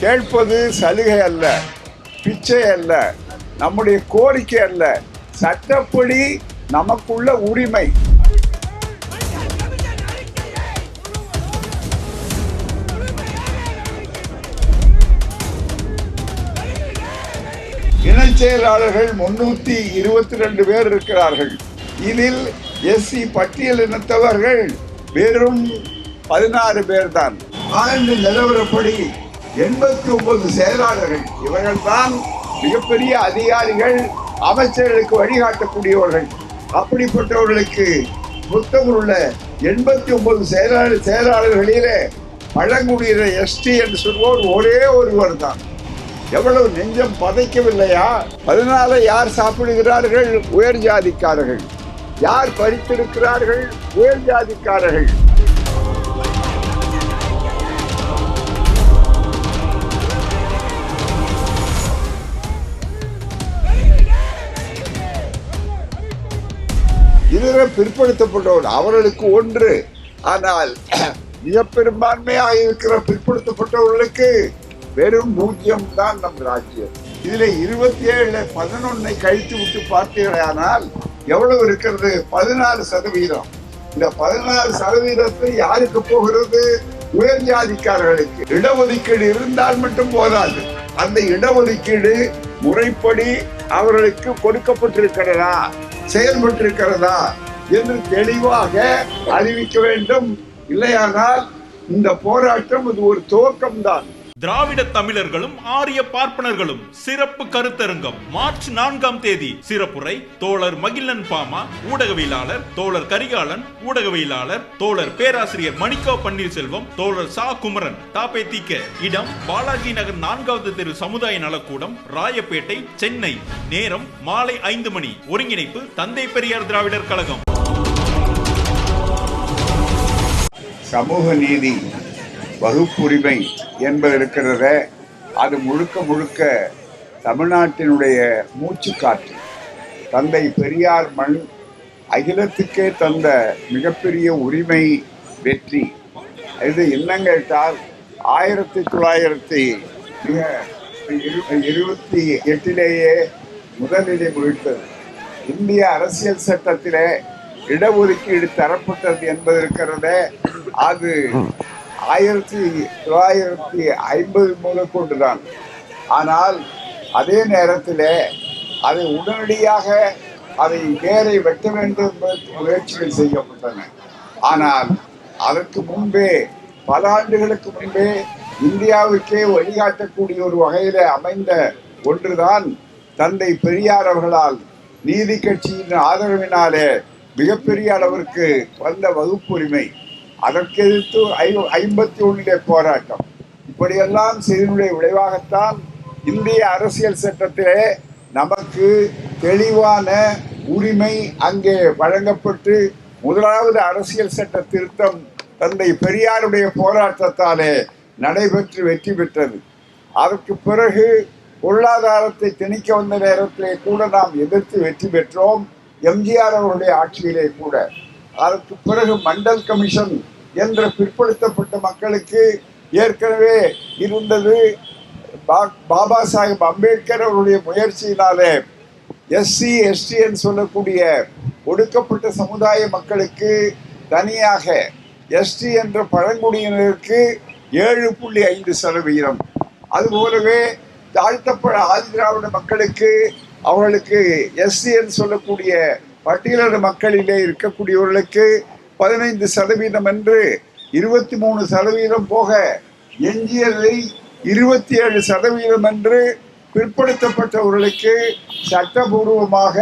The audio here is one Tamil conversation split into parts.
கேட்பது சலுகை அல்ல, பிச்சை அல்ல, நம்முடைய கோரிக்கை அல்ல, சட்டப்படி நமக்குள்ள உரிமை. இணைச் செயலாளர்கள் 322 பேர் இருக்கிறார்கள். இதில் எஸ்சி பட்டியல் இனத்தவர்கள் வெறும் 16 பேர் தான். ஆண்டு நிலவரப்படி 89 செயலாளர்கள். இவர்கள் தான் மிகப்பெரிய அதிகாரிகள், அமைச்சர்களுக்கு வழிகாட்டக்கூடியவர்கள். அப்படிப்பட்டவர்களுக்கு மொத்தம் உள்ள 89 செயலாளர்களிலே பழங்குடியினர் எஸ்டி என்று சொல்வோர் ஒரே ஒருவர் தான். எவ்வளவு நெஞ்சம் பதைக்கவில்லையா? 14 யார் சாப்பிடுகிறார்கள்? உயர் ஜாதிக்காரர்கள். யார் பறித்திருக்கிறார்கள்? உயர் ஜாதிக்காரர்கள். இதர பிற்படுத்தப்பட்டவர் அவர்களுக்கு ஒன்று. ஆனால் மிக பெரும்பான்மையாக இருக்கிற பிற்படுத்தப்பட்டவர்களுக்கு வெறும் 0 தான் நம் ராஜ்யம். இதுல 27 11 கழித்து விட்டு பார்த்தீர்களானால் எவ்வளவு இருக்கிறது? 14%. இந்த 14% யாருக்கு போகிறது? உயர் ஜாதிக்காரர்களுக்கு. இடஒதுக்கீடு இருந்தால் மட்டும் போதாது. அந்த இடஒதுக்கீடு முறைப்படி அவர்களுக்கு கொடுக்கப்பட்டிருக்கிறதா, செயல்பட்டிருக்கிறதா என்று தெளிவாக அறிவிக்க வேண்டும். இல்லையானால் இந்த போராட்டம் இது ஒரு துவக்கம்தான். திராவிட தமிழர்களும் ஆரிய பார்ப்பனர்களும் சிறப்பு கருத்தரங்கம் மார்ச் 4ஆம் தேதி. சிறப்புரை தோழர் மகிழன் பாமா ஊடகவியலாளர், தோழர் கரிகாலன் ஊடகவியலாளர், தோழர் பேராசிரியர் மணிக்கா பன்னீர்செல்வம், தோழர் சா குமரன் தாப்பேத்திக்க. இடம் பாலாஜி நகர் 4வது தெரு சமுதாய நலக்கூடம், ராயப்பேட்டை, சென்னை. நேரம் மாலை 5 மணி. ஒருங்கிணைப்பு தந்தை பெரியார் திராவிடர் கழகம். சமூக நீதி, வகுப்புரிமை என்பது இருக்கிறத, அது முழுக்க முழுக்க தமிழ்நாட்டினுடைய மூச்சு காற்று. தந்தை பெரியார் மண் அகிலத்துக்கே தந்த மிகப்பெரிய உரிமை வெற்றி. இது என்ன கேட்டால் 1928 முதலிலே முடித்தது. இந்திய அரசியல் சட்டத்திலே இடஒதுக்கீடு தரப்பட்டது என்பது இருக்கிறத, அது 1950 முதல் கொண்டுதான். ஆனால் அதே நேரத்தில் அதை உடனடியாக அதை வேரை வெட்ட வேண்டும் முயற்சிகள் செய்யப்பட்டன. ஆனால் அதற்கு முன்பே, பல ஆண்டுகளுக்கு முன்பே இந்தியாவுக்கே வழிகாட்டக்கூடிய ஒரு வகையில் அமைந்த ஒன்றுதான் தந்தை பெரியார் அவர்களால் நீதி கட்சியின் ஆதரவினாலே மிகப்பெரிய அளவிற்கு வந்த வகுப்புரிமை. அதற்கு எதிர்த்து 51 போராட்டம். இப்படியெல்லாம் செய்தனுடைய விளைவாகத்தான் இந்திய அரசியல் சட்டத்திலே நமக்கு தெளிவான உரிமை அங்கே வழங்கப்பட்டு முதலாவது அரசியல் சட்ட திருத்தம் தந்தை பெரியாருடைய போராட்டத்தாலே நடைபெற்று வெற்றி பெற்றது. அதற்கு பிறகு பொருளாதாரத்தை திணிக்க வந்த நேரத்திலே கூட நாம் எதிர்த்து வெற்றி பெற்றோம், எம்ஜிஆர் அவருடைய ஆட்சியிலே கூட. அதற்கு பிறகு மண்டல் கமிஷன் என்ற பிற்படுத்தப்பட்ட மக்களுக்கு ஏற்கனவே இருந்தது. பாபா சாஹிப் அம்பேத்கர் அவருடைய முயற்சியினாலே எஸ்சி எஸ்டி என்று சொல்லக்கூடிய ஒடுக்கப்பட்ட சமுதாய மக்களுக்கு தனியாக, எஸ்டி என்ற பழங்குடியினருக்கு 7.5%, அதுபோலவே தாழ்த்தப்பட ஆதிதிராவிட மக்களுக்கு அவர்களுக்கு எஸ்சி என்று சொல்லக்கூடிய பட்டியலின மக்களிலே இருக்கக்கூடியவர்களுக்கு 15% என்று 23% போக எஞ்சியதை 27% என்று பிற்படுத்தப்பட்டவர்களுக்கு சட்டபூர்வமாக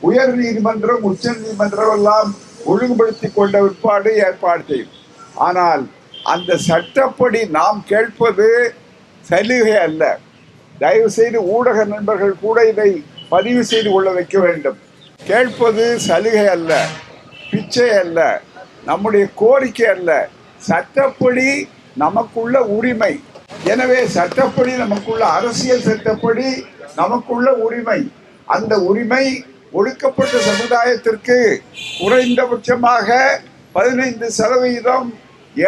உயர் நீதிமன்றம், உச்ச நீதிமன்றம் எல்லாம் ஒழுங்குபடுத்தி கொண்ட ஏற்பாடு செய்யும். ஆனால் அந்த சட்டப்படி நாம் கேட்பது சலுகை அல்ல. தயவு செய்து ஊடக நண்பர்கள் கூட இதை பதிவு செய்து கொள்ள வைக்க வேண்டும். கேட்பது சலுகை அல்ல, பிச்சை அல்ல, நம்முடைய கோரிக்கை அல்ல, சட்டப்படி நமக்குள்ள உரிமை. எனவே சட்டப்படி நமக்குள்ள, அரசியல் சட்டப்படி நமக்குள்ள உரிமை. அந்த உரிமை ஒடுக்கப்பட்ட சமுதாயத்திற்கு குறைந்தபட்சமாக 15%,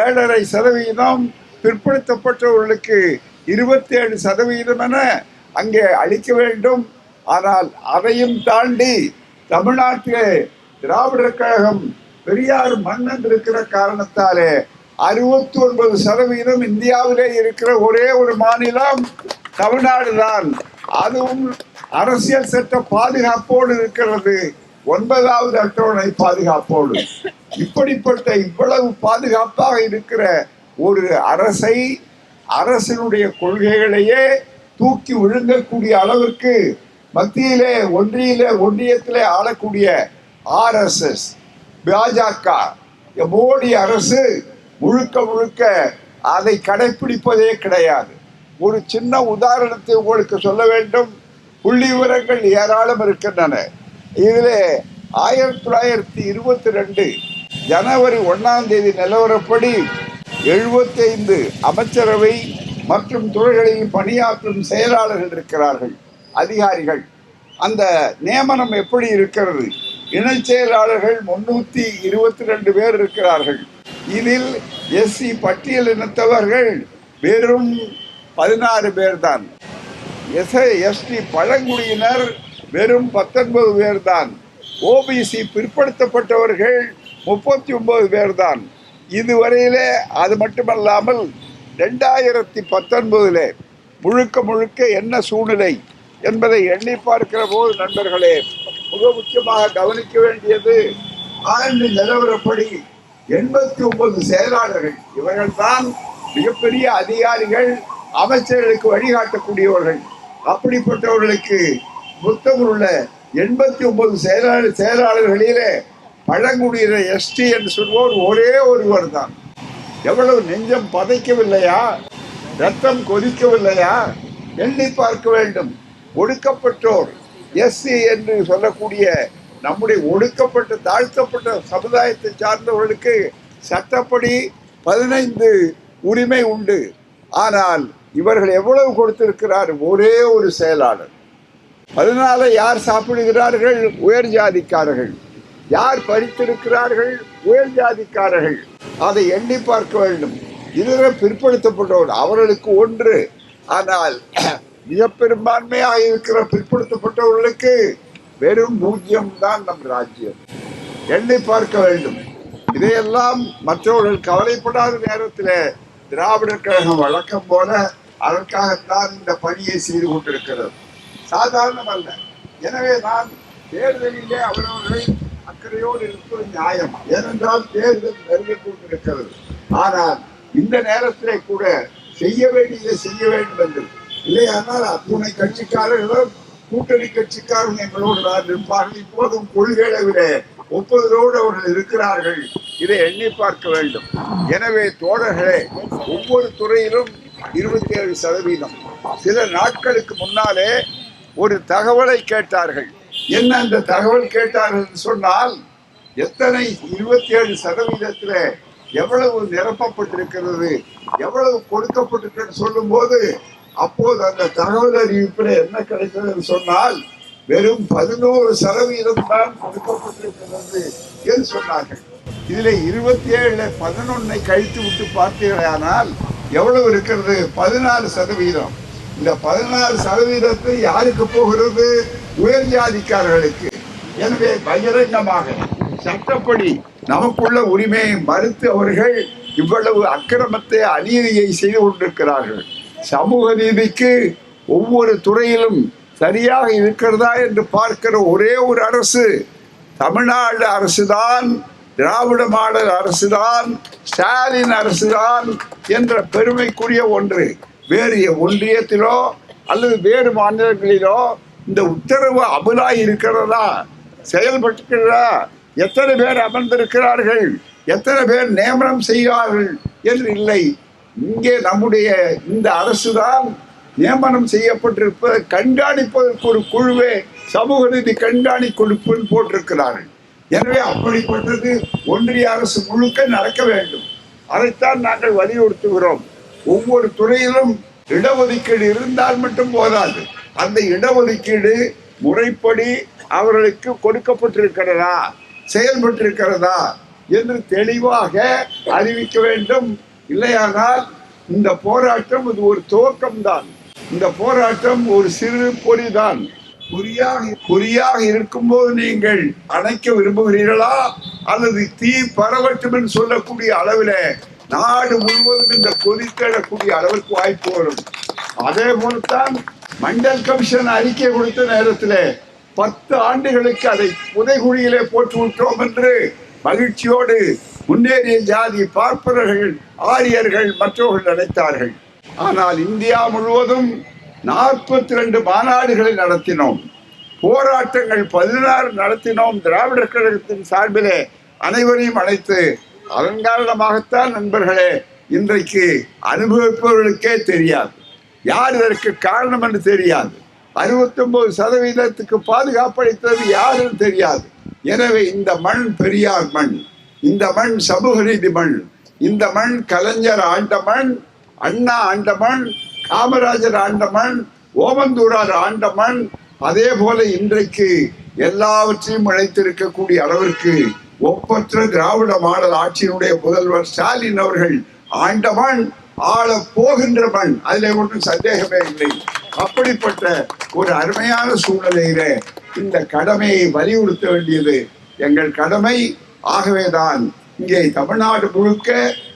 7.5%, பிற்படுத்தப்பட்டவர்களுக்கு 27% என அங்கே அளிக்க வேண்டும். ஆனால் அதையும் தாண்டி தமிழ்நாட்டிலே திராவிடர் கழகம் பெரியார் மன்னன் இருக்கிற காரணத்தாலே 69% இந்தியாவிலே இருக்கிற ஒரே ஒரு மாநிலம் தமிழ்நாடு தான். அதுவும் அரசியல் சட்ட பாதுகாப்போடு இருக்கிறது, 9வது அட்டவணை பாதுகாப்போடு. இப்படிப்பட்ட இவ்வளவு பாதுகாப்பாக இருக்கிற ஒரு அரசை, அரசினுடைய கொள்கைகளையே தூக்கி விழுங்கக்கூடிய அளவிற்கு மத்தியிலே ஒன்றியத்திலே ஆளக்கூடிய RSS, பாஜக, மோடி அரசு முழுக்க அதை கடைபிடிப்பதே கிடையாது. ஒரு சின்ன உதாரணத்தை உங்களுக்கு சொல்ல வேண்டும். புள்ளி விவரங்கள் ஏராளம் இருக்கின்றன. இதிலே 1922 ஜனவரி 1ஆம் தேதி நிலவரப்படி 75 அமைச்சரவை மற்றும் துறைகளில் பணியாற்றும் செயலாளர்கள் இருக்கிறார்கள், அதிகாரிகள். அந்த நியமனம் எப்படி இருக்கிறது? இணை செயலாளர்கள் 322 பேர் இருக்கிறார்கள். இதில் SC பட்டியல் இனத்தவர்கள் வெறும் 16 பேர் தான். ST பழங்குடியினர் வெறும் 19 பேர் தான். OBC பிற்படுத்தப்பட்டவர்கள் 39 பேர் தான். இதுவரையிலே அது மட்டுமல்லாமல் 2019 முழுக்க என்ன சூழ்நிலை என்பதை எண்ணி பார்க்கிற போது நண்பர்களே, மிக முக்கியமாக கவனிக்க வேண்டியது ஆண்டு நிலவரப்படி 89 செயலாளர்கள். இவர்கள் தான் மிகப்பெரிய அதிகாரிகள், அமைச்சர்களுக்கு வழிகாட்டக்கூடியவர்கள். அப்படிப்பட்டவர்களுக்கு மொத்தம் உள்ள 89 செயலாளர்களிலே பழங்குடியினர் ST என்று சொல்வோர் ஒரே ஒருவர் தான். எவ்வளவு நெஞ்சம் பதைக்கவில்லையா? ரத்தம் கொதிக்கவில்லையா? எண்ணி பார்க்க வேண்டும். ஒடுக்கப்பட்டோர் SC என்று சொல்லக்கூடிய நம்முடைய ஒடுக்கப்பட்ட தாழ்த்தப்பட்ட சமுதாயத்தை சார்ந்தவர்களுக்கு சட்டப்படி 15 உரிமை உண்டு. ஆனால் இவர்கள் எவ்வளவு கொடுத்திருக்கிறார்? ஒரே ஒரு செயலாளர். 14 யார் சாப்பிடுகிறார்கள்? உயர் ஜாதிக்காரர்கள். யார் பறித்திருக்கிறார்கள்? உயர் ஜாதிக்காரர்கள். அதை எண்ணி பார்க்க வேண்டும். இதர பிற்படுத்தப்பட்டோர் அவர்களுக்கு 1. ஆனால் மிக பெரும்பான்மையாக இருக்கிற பிற்படுத்தப்பட்டவர்களுக்கு வெறும் 0 தான் நம் ராஜ்யம். எண்ணி பார்க்க வேண்டும். இதையெல்லாம் மற்றவர்கள் கவலைப்படாத நேரத்தில் திராவிடர் கழகம் வழக்கம் போல அதற்காகத்தான் இந்த பணியை செய்து கொண்டிருக்கிறது. சாதாரணம் அல்ல. எனவே நான் தேர்தலிலே அவரவர்கள் அக்கறையோடு இருப்பது நியாயம். ஏனென்றால் தேர்தல் நெருங்கிக் கொண்டிருக்கிறது. ஆனால் இந்த நேரத்திலே கூட செய்ய வேண்டியதை செய்ய வேண்டும் என்று இல்லையானால் அத்துணை கட்சிக்காரர்களும் கூட்டணி கட்சிக்காரர்கள் எங்களோடு தான் இருப்பார்கள். இப்போதும் கொள்கைகளை ஒப்புதலோடு அவர்கள் இருக்கிறார்கள். இதை எண்ணி பார்க்க வேண்டும். எனவே தோழர்களே, ஒவ்வொரு துறையிலும் 27%. சில நாட்களுக்கு முன்னாலே ஒரு தகவலை கேட்டார்கள். என்ன அந்த தகவல் கேட்டார்கள் சொன்னால், எத்தனை 27%, எவ்வளவு நிரப்பப்பட்டிருக்கிறது, எவ்வளவு கொடுக்கப்பட்டிருக்கிறது சொல்லும் போது, அப்போது அந்த தகவல் அறிவிப்பில் என்ன கிடைத்தது சொன்னால் வெறும் 11% தான் கொடுக்கப்பட்டிருக்கிறது என்று சொன்னார்கள். இதுல 27 11 கழித்து விட்டு பார்த்தீர்களானால் எவ்வளவு இருக்கிறது? 16%. இந்த 16% யாருக்கு போகிறது? உயர் ஜாதிக்காரர்களுக்கு. எனவே பகிரங்கமாக சட்டப்படி நமக்குள்ள உரிமையை மறுத்து அவர்கள் இவ்வளவு அக்கிரமத்தை, அநீதியை செய்து கொண்டிருக்கிறார்கள். சமூக நீதிக்கு ஒவ்வொரு துறையிலும் சரியாக இருக்கிறதா என்று பார்க்கிற ஒரே ஒரு அரசு தமிழ்நாடு அரசுதான், திராவிட மாடல் அரசுதான், ஸ்டாலின் அரசுதான் என்ற பெருமைக்குரிய ஒன்று. வேறு ஒன்றியத்திலோ அல்லது வேறு மாநிலங்களிலோ இந்த உத்தரவு அமலாய் இருக்கிறதா, செயல்பட்டுகிறதா, எத்தனை பேர் அமர்ந்திருக்கிறார்கள், எத்தனை பேர் நியமனம் செய்கிறார்கள் என்று இல்லை. இங்கே நம்முடைய இந்த அரசுதான் நியமனம் செய்யப்பட்டிருப்பதை கண்காணிப்பதற்கு ஒரு குழுவே சமூக நீதி கண்காணி குழுப்புன்னு போட்டிருக்கிறார்கள். எனவே அப்படிப்பட்டது ஒன்றிய அரசு முழுக்க நடக்க வேண்டும். அதைத்தான் நாங்கள் வலியுறுத்துகிறோம். ஒவ்வொரு துறையிலும் இடஒதுக்கீடு இருந்தால் மட்டும் போதாது. அந்த இடஒதுக்கீடு முறைப்படி அவர்களுக்கு கொடுக்கப்பட்டிருக்கிறதா, செயல்பட்டிருக்கிறதா என்று தெளிவாக அறிவிக்க வேண்டும். இல்லையானால் இந்த போராட்டம் இது ஒரு துவக்கம்தான். இந்த போராட்டம் ஒரு சிறு பொறிதான். குறியாக இருக்கும்போது நீங்கள் அணைக்க விரும்புகிறீர்களா, அல்லது தீ பரவட்டும் என்று சொல்லக்கூடிய அளவில் நாடு முழுவதும் இந்த கொதித்தெழக்கூடிய அளவிற்கு வாய்ப்பு வரும். அதே போலத்தான் மண்டல் கமிஷன் அறிக்கை கொடுத்த நேரத்தில் 10 ஆண்டுகளுக்கு அதை புதைகுழியிலே போட்டு விட்டோம் என்று மகிழ்ச்சியோடு முன்னேறிய ஜாதி பார்ப்பனர்கள், ஆரியர்கள், மற்றவர்கள் நினைத்தார்கள். ஆனால் இந்தியா முழுவதும் 42 மாநாடுகளை நடத்தினோம், போராட்டங்கள் 16 நடத்தினோம். திராவிடர் கழகத்தின் சார்பிலே அனைவரையும் அழைத்து, அதன் காரணமாகத்தான் நண்பர்களே இன்றைக்கு அனுபவிப்பவர்களுக்கே தெரியாது, யார் இதற்கு காரணம் என்று தெரியாது. 69% பாதுகாப்பளித்தது யாருன்னு தெரியாது. எனவே இந்த மண் பெரியார் மண், இந்த மண் சமூக நீதி மண், இந்த மண் கலைஞர் ஆண்ட மண், அண்ணா ஆண்ட மண், காமராஜர் ஆண்ட மண், ஓமந்தூரார் ஆண்ட மண். அதே போல இன்றைக்கு எல்லாவற்றையும் இழைத்திருக்கக்கூடிய அளவிற்கு ஒப்பற்ற திராவிட மாடல் ஆட்சியினுடைய முதல்வர் ஸ்டாலின் அவர்கள் ஆண்ட மண், ஆள போகின்ற மண், அதில் ஒன்றும் சந்தேகமே இல்லை. அப்படிப்பட்ட ஒரு அருமையான சூழ்நிலையில இந்த கடமையை வலியுறுத்த வேண்டியது எங்கள் கடமை. ஆகவேதான் இங்கே தமிழ்நாடு முழுக்க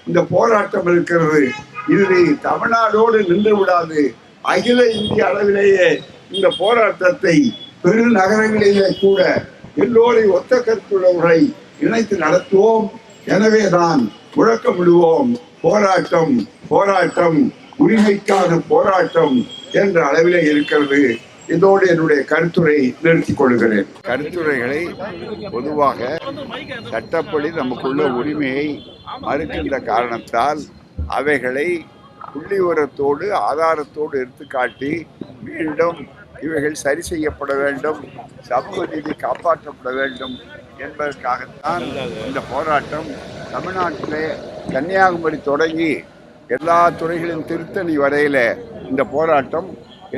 இந்த போராட்டம் இருக்கிறது. இது தமிழ்நாடோடு நின்று விடாது, அகில இந்திய அளவிலேயே இந்த போராட்டத்தை பெருநகரங்களிலே கூட எல்லோரையும் ஒத்த கருத்துள்ளவர்களை இணைத்து நடத்துவோம். எனவேதான் முழக்கமிடுவோம், போராட்டம் போராட்டம், உரிமைக்கான போராட்டம் என்ற அளவிலே இருக்கிறது. இதோடு என்னுடைய கருத்துரை நிறுத்திக் கொள்கிறேன். கருத்துரைகளை பொதுவாக சட்டப்படி நமக்குள்ள உரிமையை மறுக்கின்ற காரணத்தால் அவைகளை புள்ளி உரத்தோடு ஆதாரத்தோடு எடுத்துக்காட்டி மீண்டும் இவைகள் சரி செய்யப்பட வேண்டும், சமூக நீதி காப்பாற்றப்பட வேண்டும் என்பதற்காகத்தான் இந்த போராட்டம் தமிழ்நாட்டிலே கன்னியாகுமரி தொடங்கி எல்லா துறைகளின் திருத்தணி வரையில இந்த போராட்டம்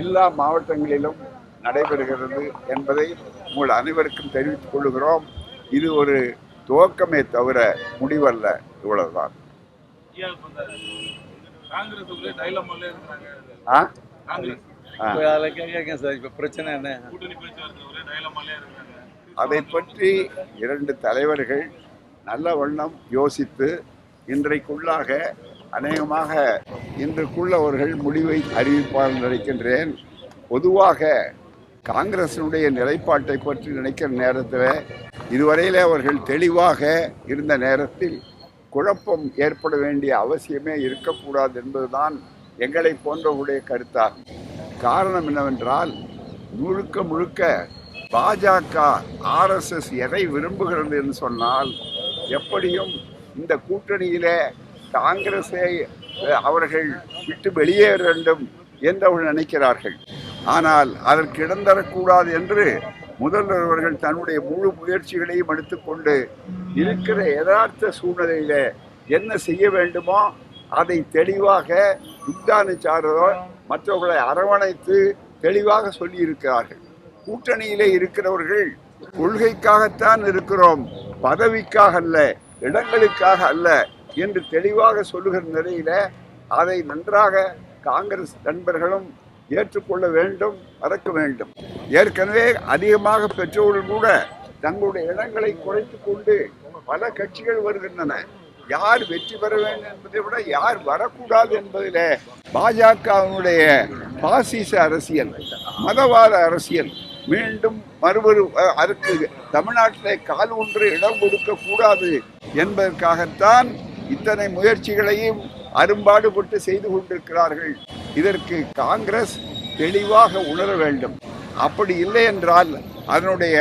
எல்லா மாவட்டங்களிலும் நடைபெறுகிறது என்பதை உங்கள் அனைவருக்கும் தெரிவித்துக் கொள்கிறோம். இது ஒரு துவக்கமே தவிர முடிவல்ல. இவ்வளவுதான். அதை பற்றி 2 தலைவர்கள் நல்ல வண்ணம் யோசித்து இன்றைக்குள்ளாக அநேகமாக இன்றைக்குள்ள அவர்கள் முடிவை அறிவிப்பார்கள் நினைக்கின்றேன். பொதுவாக காங்கிரசினுடைய நிலைப்பாட்டை பற்றி நினைக்கிற நேரத்தில் இதுவரையில் அவர்கள் தெளிவாக இருந்த நேரத்தில் குழப்பம் ஏற்பட வேண்டிய அவசியமே இருக்கக்கூடாது என்பதுதான் எங்களை போன்றவர்களுடைய கருத்தாகும். காரணம் என்னவென்றால், முழுக்க முழுக்க பாஜக RSS எதை விரும்புகிறது என்று சொன்னால், எப்படியும் இந்த கூட்டணியிலே காங்கிரஸை அவர்கள் விட்டு வெளியேற வேண்டும் என்று அவர்கள் நினைக்கிறார்கள். ஆனால் அதற்கு இடம் தரக்கூடாது என்று முதல்வர் அவர்கள் தன்னுடைய முழு முயற்சிகளையும் எடுத்துக்கொண்டு இருக்கிற யதார்த்த சூழ்நிலையில என்ன செய்ய வேண்டுமோ அதை தெளிவாக யுக்தானுச்சாரோ மற்றவர்களை அரவணைத்து தெளிவாக சொல்லி இருக்கிறார்கள். கூட்டணியிலே இருக்கிறவர்கள் கொள்கைக்காகத்தான் இருக்கிறோம், பதவிக்காக அல்ல, இடங்களுக்காக அல்ல என்று தெளிவாக சொல்லுகிற நிலையில அதை நன்றாக காங்கிரஸ் நண்பர்களும் ஏற்றுக்கொள்ள வேண்டும், மறக்க வேண்டும். ஏற்கனவே அதிகமாக பெற்றோர்கள் கூட தங்களுடைய இடங்களை குறைத்து கொண்டு பல கட்சிகள் வருகின்றன. யார் வெற்றி பெற வேண்டும் என்பதை விட யார் வரக்கூடாது என்பதில் பாஜகவினுடைய பாசிச அரசியல், மதவாத அரசியல் மீண்டும் அதற்கு தமிழ்நாட்டிலே கால் ஒன்று இடம் கொடுக்க கூடாது என்பதற்காகத்தான் இத்தனை முயற்சிகளையும் அரும்பாடுபட்டு செய்து கொண்டிருக்கிறார்கள். இதற்கு காங்கிரஸ் தெளிவாக உணர வேண்டும். அப்படி இல்லை என்றால் அதனுடைய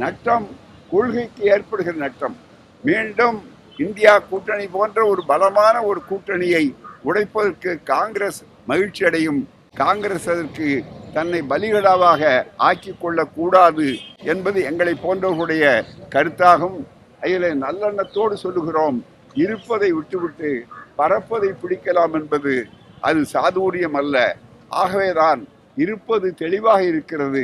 நட்டம் கொள்கைக்கு ஏற்படுகிற நட்டம். மீண்டும் இந்தியா கூட்டணி போன்ற ஒரு பலமான ஒரு கூட்டணியை உடைப்பதற்கு காங்கிரஸ் மகிழ்ச்சி அடையும். காங்கிரஸ் அதற்கு தன்னை பலிகடாவாக ஆக்கி கொள்ளக்கூடாது என்பது எங்களை போன்றவர்களுடைய கருத்தாகும். அதில் நல்லெண்ணத்தோடு சொல்லுகிறோம், இருப்பதை விட்டுவிட்டு பறப்பதை பிடிக்கலாம் என்பது அது சாதுரியம் அல்ல. ஆகவேதான் இருப்பது தெளிவாக இருக்கிறது,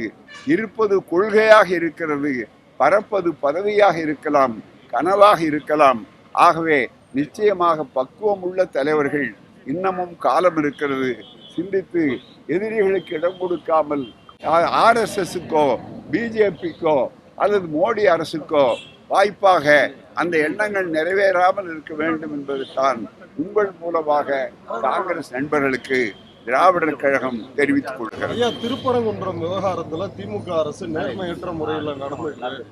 இருப்பது கொள்கையாக இருக்கிறது, பறப்பது பதவியாக இருக்கலாம், கனவாக இருக்கலாம். ஆகவே நிச்சயமாக பக்குவம் உள்ள தலைவர்கள் இன்னமும் காலம் இருக்கிறது. சிந்தித்து எதிரிகளுக்கு இடம் கொடுக்காமல் RSSக்கோ பிஜேபிக்கோ அல்லது மோடி அரசுக்கோ வாய்ப்பாக அந்த எண்ணங்கள் நிறைவேறாமல் இருக்க வேண்டும் என்பதுதான் உங்கள் மூலமாக காங்கிரஸ் நண்பர்களுக்கு திராவிடர் கழகம் தெரிவித்துக் கொள்கிறது. ஐயா, திருப்பரங்குன்றம் விவகாரத்துல திமுக அரசு நேர்மையற்ற முறையில் நடந்துருக்கு.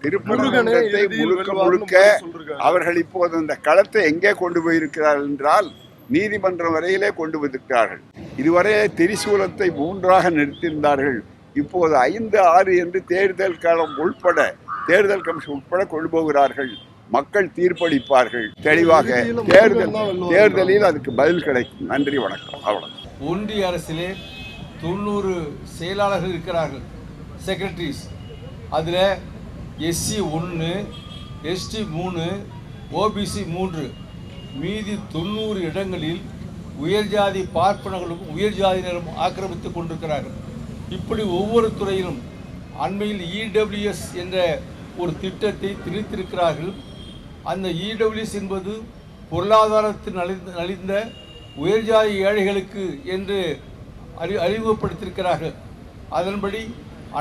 திருப்பரங்குன்றத்தை முழுக்க முழுக்க அவர்கள் இப்போது அந்த களத்தை எங்கே கொண்டு போயிருக்கிறார்கள் என்றால் நீதிமன்றம் வரையிலே கொண்டு வந்திருக்கிறார்கள். இதுவரை திரிசூலத்தை 3ஆக நிறுத்தியிருந்தார்கள். இப்போது 5, 6 என்று தேர்தல் காலம் உட்பட தேர்தல் கமிஷன் உட்பட கொண்டு போகிறார்கள். மக்கள் தீர்ப்பளிப்பார்கள். தெளிவாக தேர்தலில் அதுக்கு பதில் கிடைக்கும். நன்றி, வணக்கம். அவ்வளவு. ஒன்றிய அரசிலே 90 செயலாளர்கள் இருக்கிறார்கள், செக்ரட்டரிஸ். அதில் SC 1, ST 3, OBC 3, மீதி 90 இடங்களில் உயர்ஜாதி பார்ப்பனர்களும் உயர்ஜாதியினரும் ஆக்கிரமித்துக் கொண்டிருக்கிறார்கள். இப்படி ஒவ்வொரு துறையிலும் அண்மையில் EWS என்ற ஒரு திட்டத்தை திணித்திருக்கிறார்கள். அந்த EWS என்பது பொருளாதாரத்தில் நலிந்த உயர்ஜாதி ஏழைகளுக்கு என்று அறிமுகப்படுத்தியிருக்கிறார்கள். அதன்படி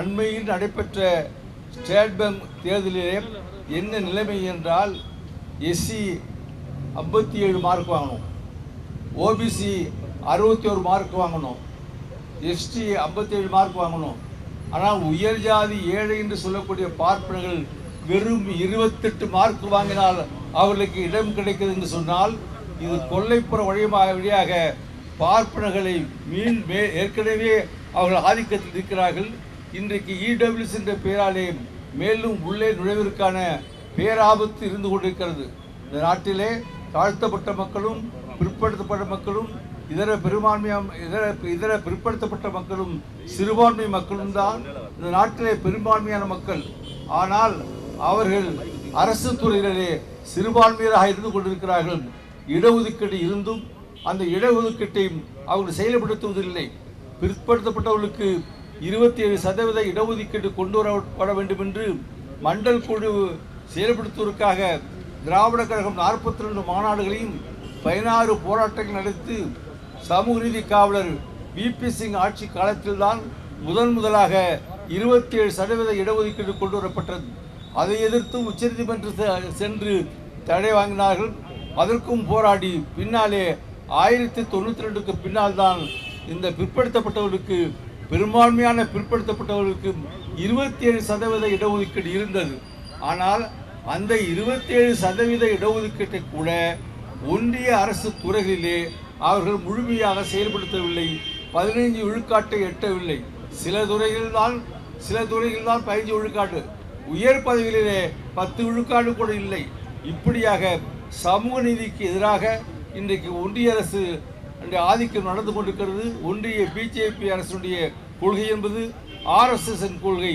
அண்மையில் நடைபெற்ற ஸ்டேட் பேங்க் தேர்தலிலே என்ன நிலைமை என்றால் SC 57 மார்க் வாங்கணும், OBC 61 மார்க் வாங்கணும், ST 57 மார்க் வாங்கணும். ஆனால் உயர்ஜாதி ஏழை என்று சொல்லக்கூடிய பார்ப்பனர்கள் வெறும் 28 மார்க் வாங்கினால் அவர்களுக்கு இடம் கிடைக்கிறது என்று சொன்னால் இது கொல்லைப்புற வழியாக பார்ப்பனர்களை ஏற்கனவே அவர்கள் ஆதிக்கத்தில் இருக்கிறார்கள். இன்றைக்கு EWS என்ற பெயராலே மேலும் உள்ளே நுழைவிற்கான பேராபத்து இருந்து கொண்டிருக்கிறது. இந்த நாட்டிலே தாழ்த்தப்பட்ட மக்களும் பிற்படுத்தப்பட்ட மக்களும் இதர பிற்படுத்தப்பட்ட மக்களும் சிறுபான்மை மக்களும் தான் இந்த நாட்டிலே பெரும்பான்மையான மக்கள். ஆனால் அவர்கள் அரசு துறைகளிலே சிறுபான்மையராக இருந்து கொண்டிருக்கிறார்கள். இடஒதுக்கீடு இருந்தும் அந்த இடஒதுக்கீட்டை அவர்கள் செயல்படுத்துவதில்லை. பிற்படுத்தப்பட்டவர்களுக்கு 27% இடஒதுக்கீடு கொண்டு வரப்பட வேண்டும் என்று மண்டல் குழு செயல்படுத்துவதற்காக திராவிட கழகம் 42 மாநாடுகளையும் 16 போராட்டங்கள் நடத்தி சமூக நீதி காவலர் VP சிங் ஆட்சி காலத்தில்தான் முதலாக 27% இடஒதுக்கீடு கொண்டு வரப்பட்டது. அதை எதிர்த்து உச்சநீதிமன்றத்தில் சென்று தடை வாங்கினார்கள். அதற்கும் போராடி பின்னாலே 1092க்கு பின்னால் தான் இந்த பிற்படுத்தப்பட்டவர்களுக்கு பெரும்பான்மையான பிற்படுத்தப்பட்டவர்களுக்கு 27% இடஒதுக்கீடு இருந்தது. ஆனால் அந்த 27% இடஒதுக்கீட்டை கூட ஒன்றிய அரசு துறைகளிலே அவர்கள் முழுமையாக செயல்படுத்தவில்லை. 15 விழுக்காட்டை எட்டவில்லை. சில துறைகள்தான் 15 விழுக்காடு, உயர் பதவிகளிலே 10 விழுக்காடு கூட இல்லை. இப்படியாக சமூக நீதிக்கு எதிராக இன்றைக்கு ஒன்றிய அரசு ஆதிக்கம் நடந்து கொண்டிருக்கிறது. ஒன்றிய BJP அரசுடைய கொள்கை என்பது RSS கொள்கை.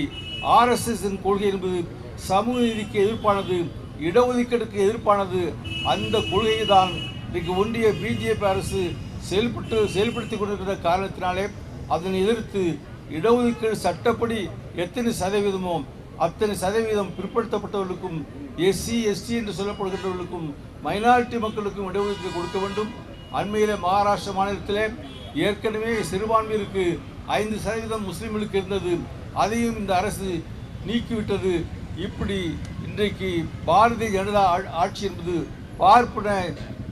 RSS கொள்கை என்பது சமூக நீதிக்கு எதிர்ப்பானது, இடஒதுக்கீடுக்கு எதிர்ப்பானது. அந்த கொள்கையை தான் இன்றைக்கு ஒன்றிய BJP அரசு செயல்படுத்தி கொண்டிருக்கிற காரணத்தினாலே அதனை எதிர்த்து இடஒதுக்கீடு சட்டப்படி எத்தனை சதவீதமோ அத்தனை சதவீதம் பிற்படுத்தப்பட்டவர்களுக்கும் SC ST என்று சொல்லப்படுகின்றவர்களுக்கும் மைனாரிட்டி மக்களுக்கும் இடஒதுக்கீடு கொடுக்க வேண்டும். அண்மையில் மகாராஷ்டிர மாநிலத்தில் ஏற்கனவே சிறுபான்மையிற்கு 5% முஸ்லீம்களுக்கு இருந்தது. அதையும் இந்த அரசு நீக்கிவிட்டது. இப்படி இன்றைக்கு பாரதிய ஜனதா ஆட்சி என்பது பார்ப்பன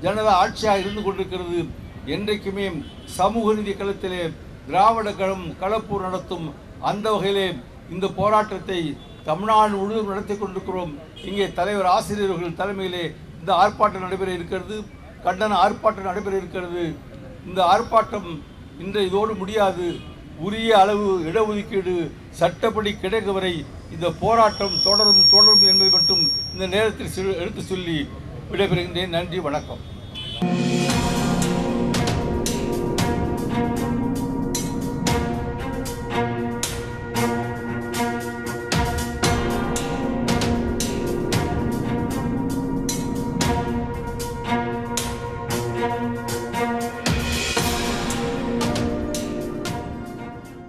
ஜனதா ஆட்சியாக இருந்து கொண்டிருக்கிறது. என்றைக்குமே சமூக நீதி களத்திலே திராவிட கழகம் களப்போர் நடத்தும். அந்த வகையிலே இந்த போராட்டத்தை தமிழ்நாடு முழுவதும் நடத்தி கொண்டிருக்கிறோம். இங்கே தலைவர் ஆசிரியர்கள் தலைமையிலே இந்த ஆர்ப்பாட்டம் நடைபெற இருக்கிறது, கண்டன ஆர்ப்பாட்டம் நடைபெற இருக்கிறது. இந்த ஆர்ப்பாட்டம் இன்று இதோடு முடியாது. உரிய அளவு இடஒதுக்கீடு சட்டப்படி கிடைக்கும் வரை இந்த போராட்டம் தொடரும் என்பதை மட்டும் இந்த நேரத்தில் எடுத்து சொல்லி விடைபெறுகின்றேன். நன்றி, வணக்கம்.